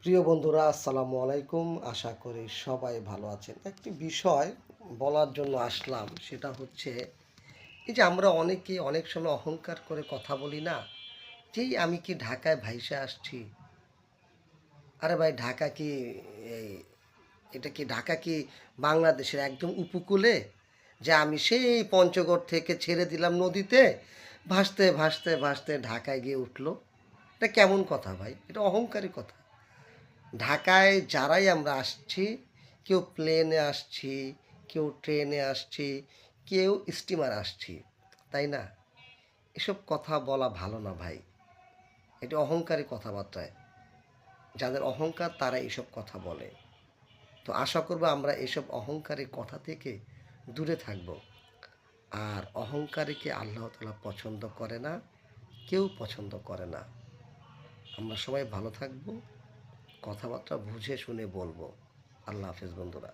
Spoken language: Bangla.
প্রিয় বন্ধুরা, আসসালামু আলাইকুম। আশা করি সবাই ভালো আছেন। একটি বিষয় বলার জন্য আসলাম, সেটা হচ্ছে এই যে আমরা অনেকে অনেক সময় অহংকার করে কথা বলি না, যেই আমি কি ঢাকায় ভাইসে আসছি। আরে ভাই, ঢাকা কি এই এটা কি ঢাকা কি বাংলাদেশের একদম উপকূলে, যে আমি সেই পঞ্চগড় থেকে ছেড়ে দিলাম নদীতে, ভাসতে ভাসতে ভাসতে ঢাকায় গিয়ে উঠলো? এটা কেমন কথা ভাই? এটা অহংকারী কথা। ঢাকায় যারাই আমরা আসছি, কেউ প্লেনে আসছি, কেউ ট্রেনে আসছি, কেউ স্টিমার আসছি, তাই না? এসব কথা বলা ভালো না ভাই। এটা অহংকারী কথাবার্তায়, যাদের অহংকার তারা এসব কথা বলে। তো আশা করবো আমরা এসব অহংকারী কথা থেকে দূরে থাকব। আর অহংকারীকে আল্লাহ তাআলা পছন্দ করে না, কেউ পছন্দ করে না। আমরা সবাই ভালো থাকবো, কথাবার্তা বুঝে শুনে বলবো। আল্লাহ হাফেজ বন্ধুরা।